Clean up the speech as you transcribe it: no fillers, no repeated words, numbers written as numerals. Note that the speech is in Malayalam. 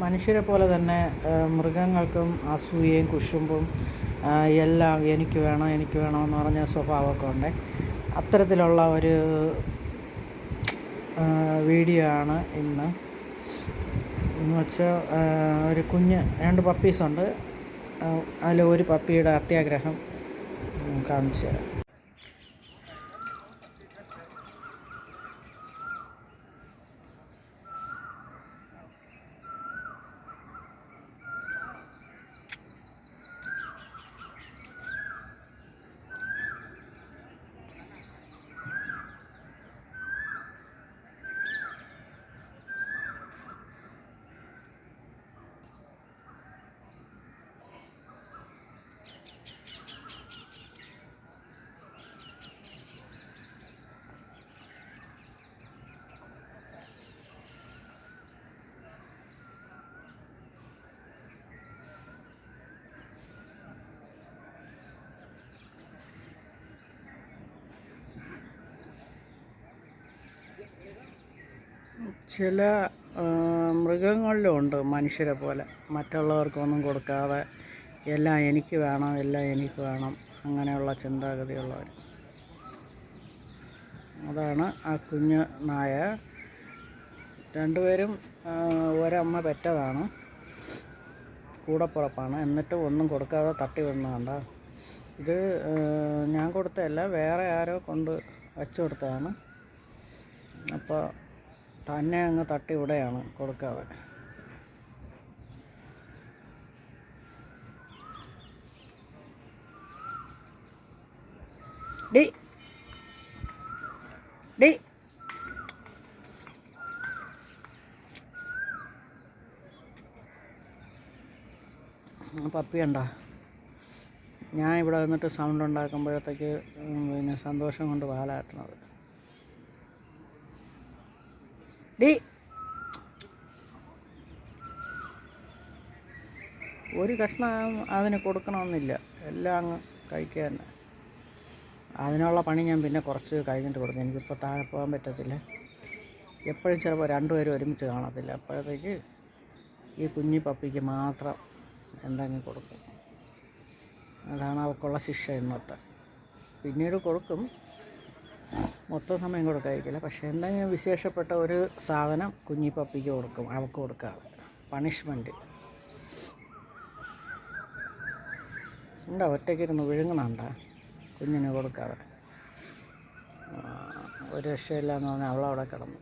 മനുഷ്യരെ പോലെ തന്നെ മൃഗങ്ങൾക്കും അസൂയയും കുശുമ്പും എല്ലാം എനിക്ക് വേണമെന്ന് പറഞ്ഞ സ്വഭാവമൊക്കെ ഉണ്ട്. അത്തരത്തിലുള്ള ഒരു വീഡിയോ ആണ് ഇന്ന്. എന്ന് വെച്ചാൽ ഒരു കുഞ്ഞ് 2 പപ്പീസുണ്ട്. അതിൽ ഒരു പപ്പിയുടെ അത്യാഗ്രഹം കാണിച്ചു തരാം. ചില മൃഗങ്ങളിലുമുണ്ട് മനുഷ്യരെ പോലെ മറ്റുള്ളവർക്കൊന്നും കൊടുക്കാതെ എല്ലാം എനിക്ക് വേണം അങ്ങനെയുള്ള ചിന്താഗതിയുള്ളവർ. അതാണ് ആ കുഞ്ഞ് നായ. 2 പേരും ഒരമ്മ പെറ്റതാണ്, കൂടപ്പുറപ്പാണ്. എന്നിട്ടും ഒന്നും കൊടുക്കാതെ തട്ടി വിടുന്നതുണ്ട. ഇത് ഞാൻ കൊടുത്തതല്ല, വേറെ ആരോ കൊണ്ട് വച്ചു കൊടുത്തതാണ്. അപ്പോൾ തന്നെ അങ്ങ് തട്ടി വിടുകയാണ് കൊടുക്കാതെ. ഡി ഡി പപ്പി ഉണ്ടോ? ഞാൻ ഇവിടെ വന്നിട്ട് സൗണ്ട് ഉണ്ടാക്കുമ്പോഴത്തേക്ക് പിന്നെ സന്തോഷം കൊണ്ട് വാലാട്ടണത്. ഡി ഒരു കഷ്ണം അതിന് കൊടുക്കണമെന്നില്ല, എല്ലാം അങ്ങ് കഴിക്കാൻ. അതിനുള്ള പണി ഞാൻ പിന്നെ കുറച്ച് കഴിഞ്ഞിട്ട് കൊടുക്കും. എനിക്കിപ്പോൾ താഴെ പോകാൻ പറ്റത്തില്ല. എപ്പോഴും ചിലപ്പോൾ 2 പേരും ഒരുമിച്ച് കാണത്തില്ല. അപ്പോഴത്തേക്ക് ഈ കുഞ്ഞി പപ്പിക്ക് മാത്രം എന്തെങ്കിലും കൊടുക്കും. അതാണ് അവൾക്കുള്ള ശിക്ഷ ഇന്നത്തെ. പിന്നീട് കൊടുക്കും, മൊത്തം സമയം കൊടുക്കാതിരിക്കില്ല. പക്ഷേ എന്തെങ്കിലും വിശേഷപ്പെട്ട ഒരു സാധനം കുഞ്ഞി പപ്പിക്ക് കൊടുക്കും, അവൾക്ക് കൊടുക്കാതെ. പണിഷ്മെൻറ്റ് ഉണ്ടോ? ഒറ്റയ്ക്കിരുന്ന് വിഴുങ്ങണുണ്ടോ കുഞ്ഞിന് കൊടുക്കാതെ? ഒരു രക്ഷയില്ല എന്ന് പറഞ്ഞാൽ അവളവിടെ കിടന്നു.